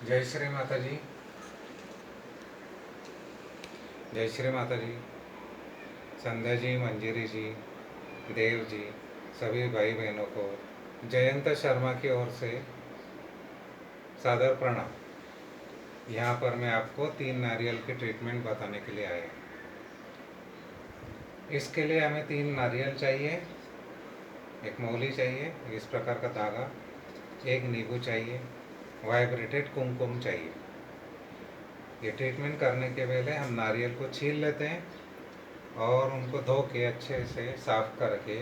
जय श्री माता जी। जय श्री माता जी। संध्या जी, मंजीरी जी, देव जी, सभी भाई बहनों को जयंत शर्मा की ओर से सादर प्रणाम। यहाँ पर मैं आपको 3 नारियल की ट्रीटमेंट बताने के लिए आया। इसके लिए हमें 3 नारियल चाहिए, एक मौली चाहिए, इस प्रकार का धागा, एक नींबू चाहिए, वाइब्रेटेड कुमकुम चाहिए। ये ट्रीटमेंट करने के पहले हम नारियल को छील लेते हैं और उनको धो के अच्छे से साफ करके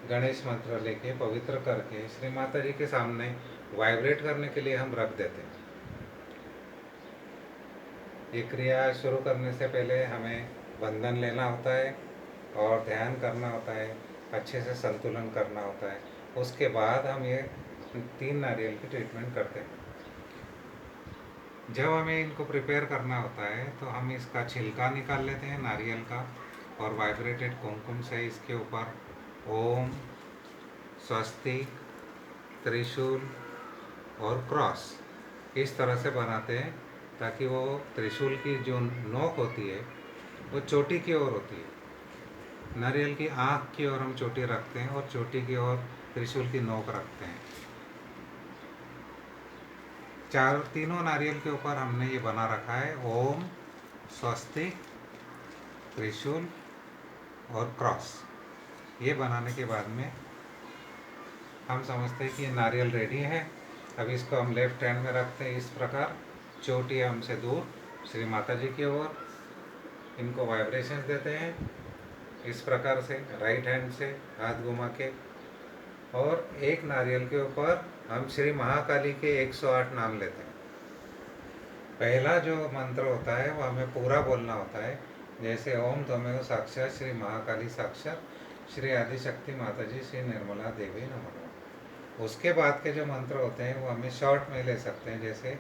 गणेश मंत्र लेके पवित्र करके श्री माता जी के सामने वाइब्रेट करने के लिए हम रख देते हैं। ये क्रिया शुरू करने से पहले हमें बंधन लेना होता है और ध्यान करना होता है, अच्छे से संतुलन करना होता है। उसके बाद हम ये 3 नारियल की ट्रीटमेंट करते हैं। जब हमें इनको प्रिपेयर करना होता है तो हम इसका छिलका निकाल लेते हैं नारियल का और वाइब्रेटेड कुमकुम से इसके ऊपर ओम, स्वस्तिक, त्रिशूल और क्रॉस इस तरह से बनाते हैं ताकि वो त्रिशूल की जो नोक होती है वो चोटी की ओर होती है। नारियल की आँख की ओर हम चोटी रखते हैं और चोटी की ओर त्रिशूल की नोक रखते हैं। तीनों नारियल के ऊपर हमने ये बना रखा है ओम, स्वस्तिक, त्रिशूल और क्रॉस। ये बनाने के बाद में हम समझते हैं कि ये नारियल रेडी है। अब इसको हम लेफ्ट हैंड में रखते हैं इस प्रकार, चोटी हमसे दूर श्री माता जी की ओर। इनको वाइब्रेशन देते हैं इस प्रकार से, राइट हैंड से हाथ घुमा के। और एक नारियल के ऊपर हम श्री महाकाली के 108 नाम लेते हैं। पहला जो मंत्र होता है वो हमें पूरा बोलना होता है, जैसे ओम त्वमेव साक्षात श्री महाकाली साक्षात श्री आदिशक्ति माता जी श्री निर्मला देवी नमः। उसके बाद के जो मंत्र होते हैं वो हमें शॉर्ट में ले सकते हैं, जैसे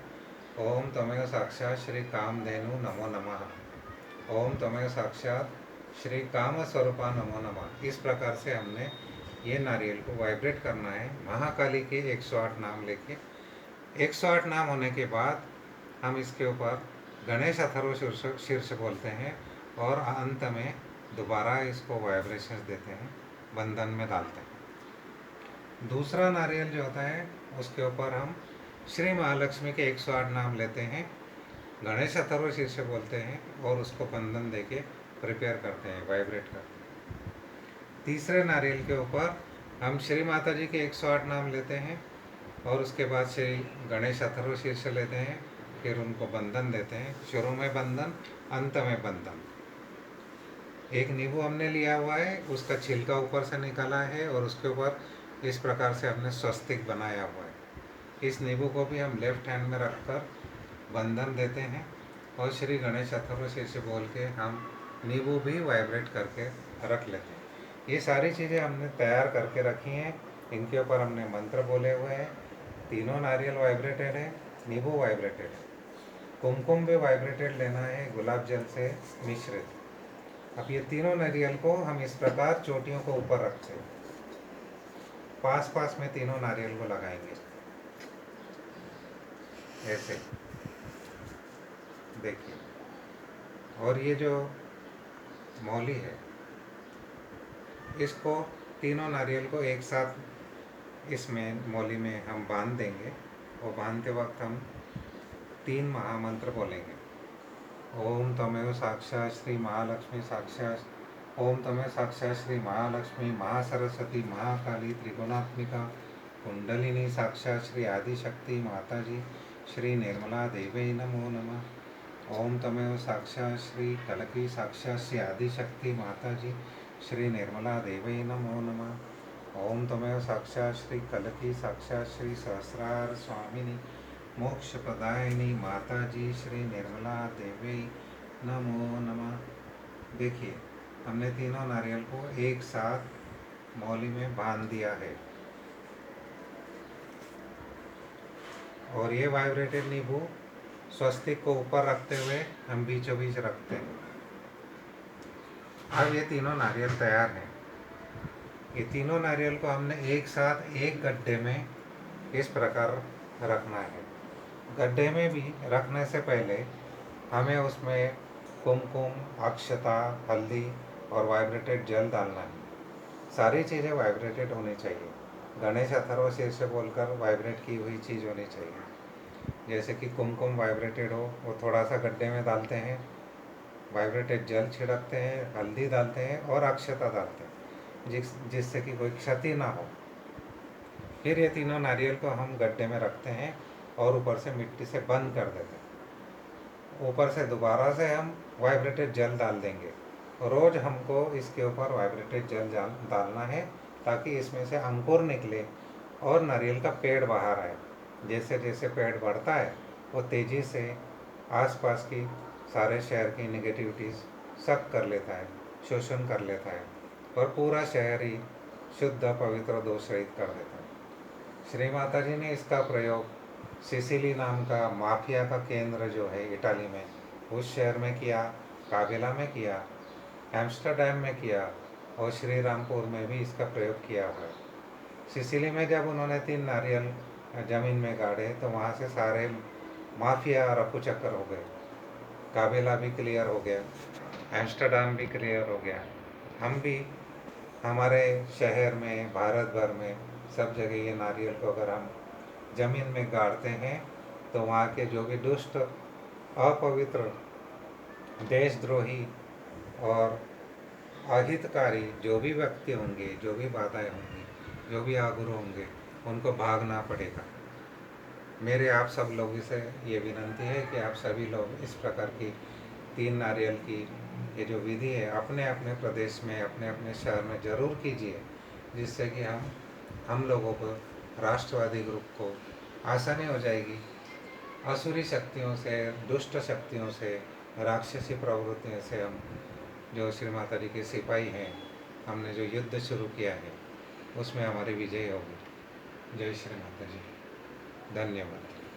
ओम त्वमेव साक्षात श्री कामधेनु नमो नमः, ओम त्वमेव साक्षात श्री काम स्वरूपा नमो नमः। इस प्रकार से हमने ये नारियल को वाइब्रेट करना है महाकाली के 108 नाम लेके। 108 नाम होने के बाद हम इसके ऊपर गणेश अथर्व शीर्ष बोलते हैं और अंत में दोबारा इसको वाइब्रेशंस देते हैं, बंधन में डालते हैं। दूसरा नारियल जो होता है उसके ऊपर हम श्री महालक्ष्मी के 108 नाम लेते हैं, गणेश अथर्व शीर्ष बोलते हैं और उसको बंधन देके प्रिपेयर करते हैं, वाइब्रेट करते हैं। तीसरे नारियल के ऊपर हम श्री माता जी के 108 नाम लेते हैं और उसके बाद श्री गणेश अथर्व शीर्ष लेते हैं, फिर उनको बंधन देते हैं। शुरू में बंधन, अंत में बंधन। एक नींबू हमने लिया हुआ है, उसका छिलका ऊपर से निकाला है और उसके ऊपर इस प्रकार से हमने स्वस्तिक बनाया हुआ है। इस नींबू को भी हम लेफ्ट हैंड में रखकर बंधन देते हैं और श्री गणेश अथर्व शीर्ष बोल के हम नींबू भी वाइब्रेट करके रख लेते हैं। ये सारी चीज़ें हमने तैयार करके रखी हैं, इनके ऊपर हमने मंत्र बोले हुए हैं। तीनों नारियल वाइब्रेटेड है, नींबू वाइब्रेटेड है, कुमकुम भी वाइब्रेटेड लेना है गुलाब जल से मिश्रित। अब ये तीनों नारियल को हम इस प्रकार चोटियों को ऊपर रखते हैं, पास पास में तीनों नारियल को लगाएंगे ऐसे, देखिए। और ये जो मौली है इसको तीनों नारियल को एक साथ इसमें मौली में हम बांध देंगे और बांधते वक्त हम 3 महामंत्र बोलेंगे। ओम त्वमेव साक्षात श्री महालक्ष्मी साक्षात, ओम त्वमेव साक्षात श्री महालक्ष्मी महासरस्वती महाकाली त्रिगुणात्मिका कुंडलिनी साक्षात श्री आदिशक्ति माता जी श्री निर्मला देवी नमो नमः। ओम त्वमेव साक्षात श्री कलकी साक्षात श्री आदिशक्ति माता जी श्री निर्मला देवी नमो नमः। ओम त्वमेव साक्षात श्री कलकी साक्षात श्री सहस्रार स्वामिनी मोक्ष प्रदायिनी माता जी श्री निर्मला देवी नमो नमः। देखिए, हमने तीनों नारियल को एक साथ मौली में बांध दिया है और ये वाइब्रेटेड नींबू स्वस्तिक को ऊपर रखते हुए हम बीचों बीच रखते हैं। अब ये तीनों नारियल तैयार हैं। ये तीनों नारियल को हमने एक साथ एक गड्ढे में इस प्रकार रखना है। गड्ढे में भी रखने से पहले हमें उसमें कुमकुम, अक्षता, हल्दी और वाइब्रेटेड जल डालना है। सारी चीज़ें वाइब्रेटेड होनी चाहिए। गणेश अथर्व शीर्ष बोलकर वाइब्रेट की हुई चीज़ होनी चाहिए। जैसे कि कुमकुम वाइब्रेटेड हो, वो थोड़ा सा गड्ढे में डालते हैं, वाइब्रेटेड जल छिड़कते हैं, हल्दी डालते हैं और अक्षता डालते हैं, जिससे कि कोई क्षति ना हो। फिर ये तीनों नारियल को हम गड्ढे में रखते हैं और ऊपर से मिट्टी से बंद कर देते हैं। ऊपर से दोबारा से हम वाइब्रेटेड जल डाल देंगे। रोज़ हमको इसके ऊपर वाइब्रेटेड जल डालना है, ताकि इसमें से अंकुर निकले और नारियल का पेड़ बाहर आए। जैसे जैसे पेड़ बढ़ता है, वो तेज़ी से आसपास की सारे शहर की नेगेटिविटीज़ सक कर लेता है, शोषण कर लेता है और पूरा शहर ही शुद्ध, पवित्र, दोष रहित कर देता है। श्री माता जी ने इसका प्रयोग सिसिली नाम का माफिया का केंद्र जो है इटाली में, उस शहर में किया, काबेला में किया, एम्स्टरडैम में किया और श्री रामपुर में भी इसका प्रयोग किया हुआ है। सिसिली में जब उन्होंने 3 नारियल ज़मीन में गाड़े तो वहाँ से सारे माफिया रफू चक्कर हो गए। काबेला भी क्लियर हो गया, एम्स्टरडैम भी क्लियर हो गया। हम भी हमारे शहर में, भारत भर में, सब जगह ये नारियल को अगर हम ज़मीन में गाड़ते हैं तो वहाँ के जो भी दुष्ट, अपवित्र, देशद्रोही और अहितकारी जो भी व्यक्ति होंगे, जो भी बाधाएं होंगी, जो भी आगुर होंगे, उनको भागना पड़ेगा। मेरे आप सब लोगों से ये विनंती है कि आप सभी लोग इस प्रकार की 3 नारियल की ये जो विधि है अपने अपने प्रदेश में, अपने अपने शहर में ज़रूर कीजिए, जिससे कि हम लोगों को, राष्ट्रवादी ग्रुप को आसानी हो जाएगी। असुरी शक्तियों से, दुष्ट शक्तियों से, राक्षसी प्रवृत्तियों से हम जो श्री माता जी के सिपाही हैं, हमने जो युद्ध शुरू किया है उसमें हमारी विजय होगी। जय श्री माता जी। धन्यवाद।